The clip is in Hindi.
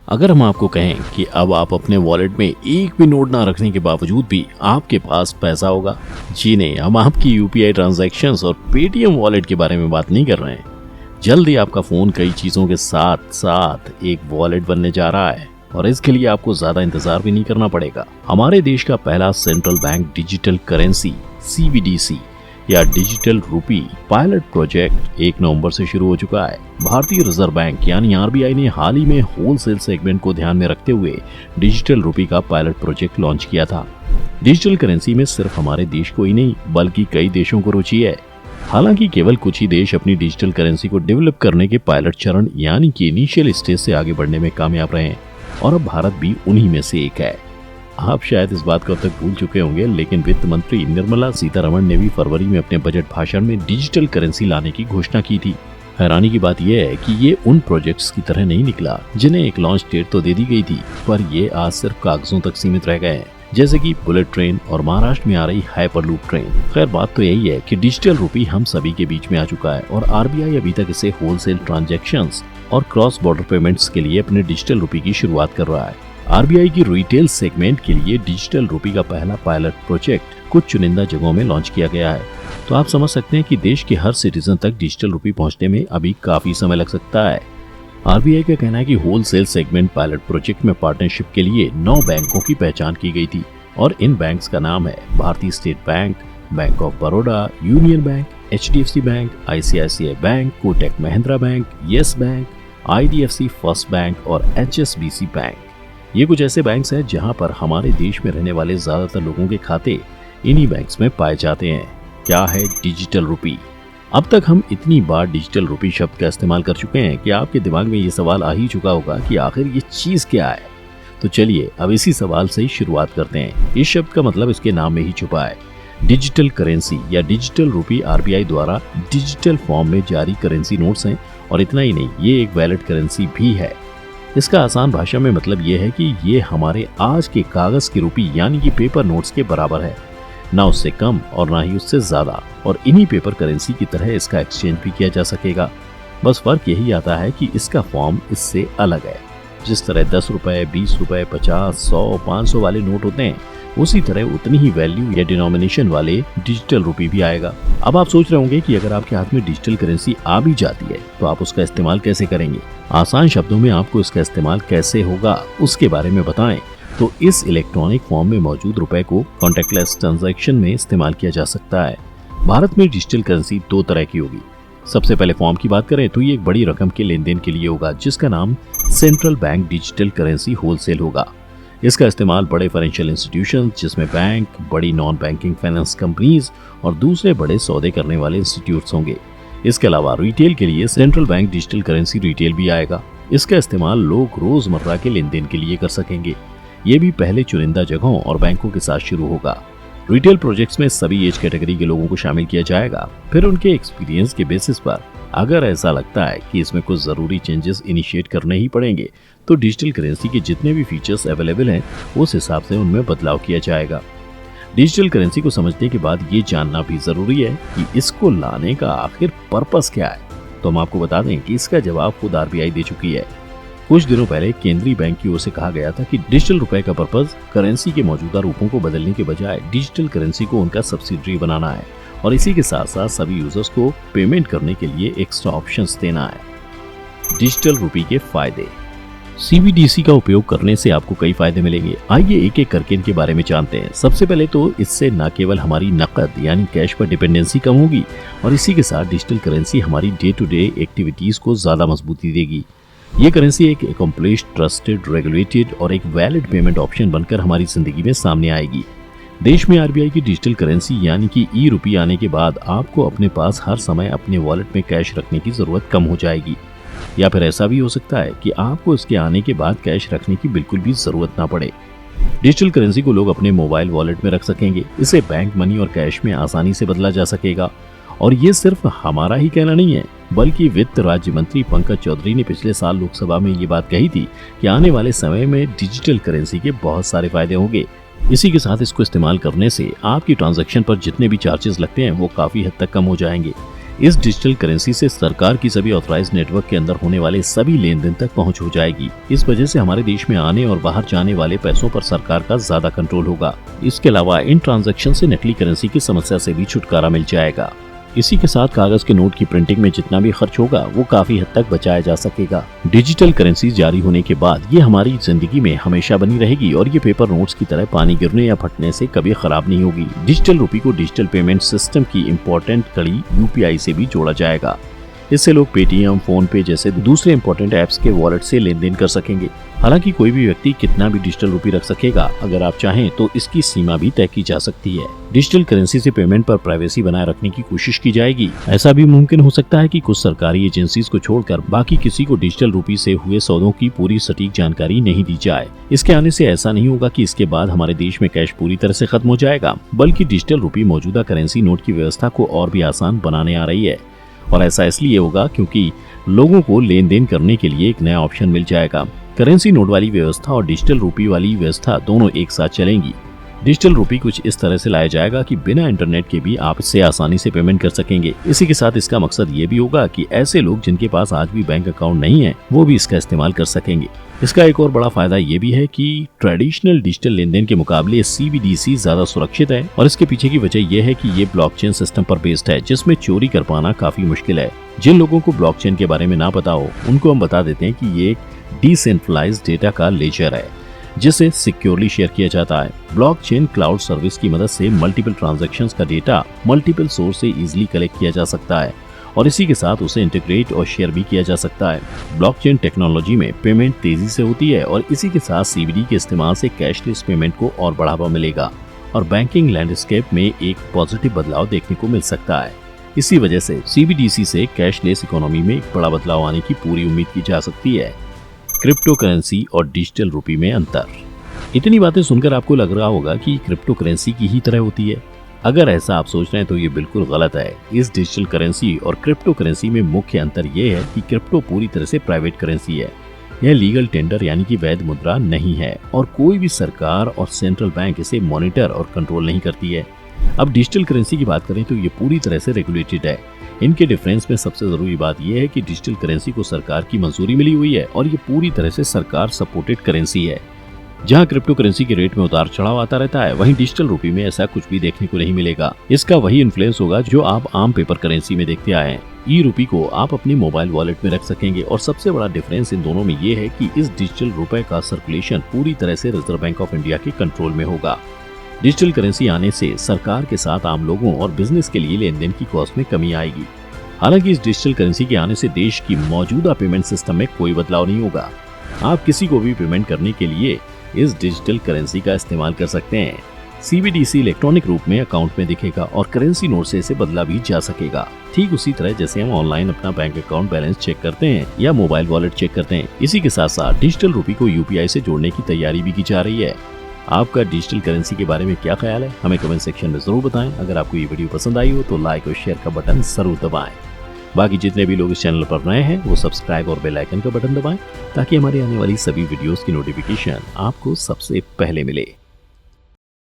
अगर हम आपको कहें कि अब आप अपने वॉलेट में एक भी नोट ना रखने के बावजूद भी आपके पास पैसा होगा, जी नहीं, हम आपकी यूपीआई ट्रांजैक्शंस और पेटीएम वॉलेट के बारे में बात नहीं कर रहे हैं। जल्दी आपका फोन कई चीजों के साथ साथ एक वॉलेट बनने जा रहा है और इसके लिए आपको ज्यादा इंतजार भी नहीं करना पड़ेगा। हमारे देश का पहला central bank digital currency CBDC या डिजिटल रूपी पायलट प्रोजेक्ट 1 नवंबर से शुरू हो चुका है। भारतीय रिजर्व बैंक यानी RBI ने हाल ही में होलसेल सेगमेंट को ध्यान में रखते हुए डिजिटल रूपी का पायलट प्रोजेक्ट लॉन्च किया था। डिजिटल करेंसी में सिर्फ हमारे देश को ही नहीं बल्कि कई देशों को रुचि है। हालांकि केवल कुछ ही देश अपनी डिजिटल करेंसी को डेवलप करने के पायलट चरण यानी कि इनिशियल स्टेज से आगे बढ़ने में कामयाब रहे हैं और अब भारत भी उन्हीं में से एक है। आप शायद इस बात को अब तक भूल चुके होंगे, लेकिन वित्त मंत्री निर्मला सीतारमण ने भी फरवरी में अपने बजट भाषण में डिजिटल करेंसी लाने की घोषणा की थी। हैरानी की बात यह है कि ये उन प्रोजेक्ट्स की तरह नहीं निकला जिन्हें एक लॉन्च डेट तो दे दी गई थी, पर ये आज सिर्फ कागजों तक सीमित रह गए हैं, जैसे कि बुलेट ट्रेन और महाराष्ट्र में आ रही हाइपरलूप ट्रेन। खैर, बात तो यही है कि डिजिटल रूपी हम सभी के बीच में आ चुका है और RBI अभी तक इसे होलसेल ट्रांजैक्शंस और क्रॉस बॉर्डर पेमेंट्स के लिए अपने डिजिटल रूपी की शुरुआत कर रहा है। RBI की रिटेल सेगमेंट के लिए डिजिटल रूपी का पहला पायलट प्रोजेक्ट कुछ चुनिंदा जगहों में लॉन्च किया गया है, तो आप समझ सकते हैं कि देश के हर सिटीजन तक डिजिटल रूपी पहुंचने में अभी काफी समय लग सकता है। RBI का कहना है कि होलसेल सेगमेंट पायलट प्रोजेक्ट में पार्टनरशिप के लिए 9 बैंकों की पहचान की गई थी और इन बैंक्स का नाम है भारतीय state bank, bank of Baroda, union bank, HDFC bank, ICICI bank, Kotak Mahindra bank, yes bank, IDFC first bank और HSBC बैंक। ये कुछ ऐसे बैंक्स हैं जहां पर हमारे देश में रहने वाले ज्यादातर लोगों के खाते इन्हीं बैंक्स में पाए जाते हैं। क्या है डिजिटल रूपी? अब तक हम इतनी बार डिजिटल रूपी शब्द का इस्तेमाल कर चुके हैं कि आपके दिमाग में ये सवाल आ ही चुका होगा कि आखिर ये चीज क्या है। तो चलिए अब इसी सवाल से ही शुरुआत करते हैं। इस शब्द का मतलब इसके नाम में ही छुपा है। डिजिटल करेंसी या डिजिटल रूपी RBI द्वारा डिजिटल फॉर्म में जारी करेंसी नोट्स हैं और इतना ही नहीं, ये एक वैलिड करेंसी भी है। इसका आसान भाषा में मतलब ये है कि ये हमारे आज के कागज की रूपी यानी कि पेपर नोट्स के बराबर है, ना उससे कम और ना ही उससे ज्यादा, और इन्हीं पेपर करेंसी की तरह इसका एक्सचेंज भी किया जा सकेगा। बस फर्क यही आता है कि इसका फॉर्म इससे अलग है। जिस तरह 10 रुपए, 20 रुपए, 50, 100, 500 वाले नोट होते हैं, उसी तरह उतनी ही वैल्यू या डिनोमिनेशन वाले डिजिटल रूपी भी आएगा। अब आप सोच रहे होंगे कि अगर आपके हाथ में डिजिटल करेंसी आ भी जाती है तो आप उसका इस्तेमाल कैसे करेंगे। आसान शब्दों में आपको इसका इस्तेमाल कैसे होगा उसके बारे में बताएं तो इस इलेक्ट्रॉनिक फॉर्म में मौजूद रुपए को कॉन्टेक्टलेस ट्रांजैक्शन में इस्तेमाल किया जा सकता है। भारत में डिजिटल करेंसी 2 तरह की होगी। सबसे पहले फॉर्म की बात करें तो ये एक बड़ी रकम के लेन देन के लिए होगा जिसका नाम central bank digital currency wholesale होगा। इसका इस्तेमाल बड़े फाइनेंशियल इंस्टीट्यूशन जिसमें बैंक, बड़ी नॉन बैंकिंग फाइनेंस कंपनीज और दूसरे बड़े सौदे करने वाले इंस्टीट्यूट्स होंगे। इसके अलावा रिटेल के लिए central bank digital currency retail भी आएगा। इसका इस्तेमाल लोग रोजमर्रा के लेन देन के लिए कर सकेंगे। ये भी पहले चुनिंदा जगहों और बैंकों के साथ शुरू होगा। रिटेल प्रोजेक्ट्स में सभी एज कैटेगरी के लोगों को शामिल किया जाएगा। फिर उनके एक्सपीरियंस के बेसिस पर अगर ऐसा लगता है कि इसमें कुछ जरूरी चेंजेस इनिशिएट करने ही पड़ेंगे तो डिजिटल करेंसी के जितने भी फीचर्स अवेलेबल हैं उस हिसाब से उनमें बदलाव किया जाएगा। डिजिटल करेंसी को समझने के बाद ये जानना भी जरूरी है कि इसको लाने का आखिर पर्पस क्या है। तो हम आपको बता दें कि इसका जवाब खुद RBI दे चुकी है। कुछ दिनों पहले केंद्रीय बैंक की ओर से कहा गया था कि डिजिटल रुपए का पर्पस करेंसी के मौजूदा रूपों को बदलने के बजाय डिजिटल करेंसी को उनका सब्सिडियरी बनाना है और इसी के साथ साथ सभी यूजर्स को पेमेंट करने के लिए एक्स्ट्रा ऑप्शंस देना है। डिजिटल रूपी के फायदे। CBDC का उपयोग करने से आपको कई फायदे मिलेंगे। आइए एक एक करके इनके बारे में जानते हैं। सबसे पहले तो इससे न केवल हमारी नकद यानी कैश पर डिपेंडेंसी कम होगी और इसी के साथ डिजिटल करेंसी हमारी डे टू डे एक्टिविटीज को ज्यादा मजबूती देगी। ये करेंसी एक अकम्प्लिश्ड, ट्रस्टेड, रेगुलेटेड और एक वैलिड पेमेंट ऑप्शन बनकर हमारी जिंदगी में सामने आएगी। देश में RBI की डिजिटल करेंसी यानी कि ई-रूपी आने के बाद आपको अपने पास हर समय अपने वॉलेट में कैश रखने की जरूरत कम हो जाएगी। या फिर ऐसा भी हो सकता है कि आपको इसके आने के बाद कैश रखने की बिल्कुल भी जरूरत ना पड़े। डिजिटल करेंसी को लोग अपने मोबाइल वॉलेट में रख सकेंगे। इसे बैंक मनी और कैश में आसानी से बदला जा सकेगा। और ये सिर्फ हमारा ही कहना नहीं है, बल्कि वित्त राज्य मंत्री पंकज चौधरी ने पिछले साल लोकसभा में ये बात कही थी कि आने वाले समय में डिजिटल करेंसी के बहुत सारे फायदे होंगे। इसी के साथ इसको इस्तेमाल करने से आपकी ट्रांजैक्शन पर जितने भी चार्जेस लगते हैं वो काफी हद तक कम हो जाएंगे। इस डिजिटल करेंसी से सरकार की सभी ऑथराइज्ड नेटवर्क के अंदर होने वाले सभी लेन देन तक पहुंच हो जाएगी। इस वजह से हमारे देश में आने और बाहर जाने वाले पैसों पर सरकार का ज्यादा कंट्रोल होगा। इसके अलावा इन ट्रांजैक्शन से नकली करेंसी की समस्या से भी छुटकारा मिल जाएगा। इसी के साथ कागज के नोट की प्रिंटिंग में जितना भी खर्च होगा वो काफी हद तक बचाया जा सकेगा। डिजिटल करेंसी जारी होने के बाद ये हमारी जिंदगी में हमेशा बनी रहेगी और ये पेपर नोट्स की तरह पानी गिरने या फटने से कभी खराब नहीं होगी। डिजिटल रुपये को डिजिटल पेमेंट सिस्टम की इम्पोर्टेंट कड़ी यूपीआई से भी जोड़ा जाएगा। इससे लोग पेटीएम, फोन पे जैसे दूसरे इंपॉर्टेंट ऐप्स के वॉलेट से लेन देन कर सकेंगे। हालांकि कोई भी व्यक्ति कितना भी डिजिटल रुपये रख सकेगा। अगर आप चाहें तो इसकी सीमा भी तय की जा सकती है। डिजिटल करेंसी से पेमेंट पर प्राइवेसी बनाए रखने की कोशिश की जाएगी। ऐसा भी मुमकिन हो सकता है कि कुछ सरकारी एजेंसीज को छोड़कर बाकी किसी को डिजिटल रुपये से हुए सौदों की पूरी सटीक जानकारी नहीं दी जाए। इसके आने से ऐसा नहीं होगा कि इसके बाद हमारे देश में कैश पूरी तरह से खत्म हो जाएगा, बल्कि डिजिटल रुपये मौजूदा करेंसी नोट की व्यवस्था को और भी आसान बनाने आ रही है। और ऐसा इसलिए होगा क्योंकि लोगों को लेन देन करने के लिए एक नया ऑप्शन मिल जाएगा। करेंसी नोट वाली व्यवस्था और डिजिटल रुपये वाली व्यवस्था दोनों एक साथ चलेंगी। डिजिटल रुपये कुछ इस तरह से लाया जाएगा कि बिना इंटरनेट के भी आप इससे आसानी से पेमेंट कर सकेंगे। इसी के साथ इसका मकसद ये भी होगा कि ऐसे लोग जिनके पास आज भी बैंक अकाउंट नहीं है वो भी इसका इस्तेमाल कर सकेंगे। इसका एक और बड़ा फायदा ये भी है कि ट्रेडिशनल डिजिटल लेन देन के मुकाबले सीबीडीसी ज्यादा सुरक्षित है और इसके पीछे की वजह यह है कि ये ब्लॉकचेन सिस्टम पर बेस्ड है, जिसमें चोरी कर पाना काफी मुश्किल है। जिन लोगों को ब्लॉकचेन के बारे में ना पता हो उनको हम बता देते हैं कि ये डिसेंट्रलाइज्ड डेटा का लेजर है जिसे सिक्योरली शेयर किया जाता है। ब्लॉकचेन क्लाउड सर्विस की मदद से मल्टीपल ट्रांजैक्शंस का डेटा मल्टीपल सोर्स से इजीली कलेक्ट किया जा सकता है और इसी के साथ उसे इंटीग्रेट और शेयर भी किया जा सकता है। ब्लॉकचेन टेक्नोलॉजी में पेमेंट तेजी से होती है और इसी के साथ सीबीडी के इस्तेमाल से कैशलेस पेमेंट को और बढ़ावा मिलेगा और बैंकिंग लैंडस्केप में एक पॉजिटिव बदलाव देखने को मिल सकता है। इसी वजह से सीबीडीसी से कैशलेस इकोनॉमी में एक बड़ा बदलाव आने की पूरी उम्मीद की जा सकती है। क्रिप्टो करेंसी और डिजिटल रुपये में अंतर। इतनी बातें सुनकर आपको लग रहा होगा कि क्रिप्टो करेंसी की ही तरह होती है। अगर ऐसा आप सोच रहे हैं तो ये बिल्कुल गलत है। इस डिजिटल करेंसी और क्रिप्टो करेंसी में मुख्य अंतर ये है कि क्रिप्टो पूरी तरह से प्राइवेट करेंसी है। यह लीगल टेंडर यानी कि वैध मुद्रा नहीं है और कोई भी सरकार और सेंट्रल बैंक इसे मॉनिटर और कंट्रोल नहीं करती है। अब डिजिटल करेंसी की बात करें तो ये पूरी तरह से रेगुलेटेड है। इनके डिफरेंस में सबसे जरूरी बात यह है कि डिजिटल करेंसी को सरकार की मंजूरी मिली हुई है और ये पूरी तरह से सरकार सपोर्टेड करेंसी है। जहां क्रिप्टो करेंसी के रेट में उतार चढ़ाव आता रहता है, वहीं डिजिटल रुपये में ऐसा कुछ भी देखने को नहीं मिलेगा। इसका वही इन्फ्लुएंस होगा जो आप आम पेपर करेंसी में देखते आए हैं। ई रुपये को आप अपने मोबाइल वॉलेट में रख सकेंगे और सबसे बड़ा डिफरेंस इन दोनों में ये है कि इस डिजिटल रुपए का सर्कुलेशन पूरी तरह से रिजर्व बैंक ऑफ इंडिया के कंट्रोल में होगा। डिजिटल करेंसी आने से सरकार के साथ आम लोगों और बिजनेस के लिए लेन देन की कॉस्ट में कमी आएगी। हालांकि इस डिजिटल करेंसी के आने से देश की मौजूदा पेमेंट सिस्टम में कोई बदलाव नहीं होगा। आप किसी को भी पेमेंट करने के लिए इस डिजिटल करेंसी का इस्तेमाल कर सकते हैं। सीबीडीसी इलेक्ट्रॉनिक रूप में अकाउंट में दिखेगा और करेंसी नोट से इसे बदला भी जा सकेगा, ठीक उसी तरह जैसे हम ऑनलाइन अपना बैंक अकाउंट बैलेंस चेक करते हैं या मोबाइल वॉलेट चेक करते हैं। इसी के साथ साथ डिजिटल रुपये को यूपीआई से जोड़ने की तैयारी भी की जा रही है। आपका डिजिटल करेंसी के बारे में क्या ख्याल है, हमें कमेंट सेक्शन में जरूर बताएं। अगर आपको ये वीडियो पसंद आई हो तो लाइक और शेयर का बटन जरूर दबाएं। बाकी जितने भी लोग इस चैनल पर नए हैं वो सब्सक्राइब और बेल आइकन का बटन दबाएं ताकि हमारी आने वाली सभी वीडियोस की नोटिफिकेशन आपको सबसे पहले मिले।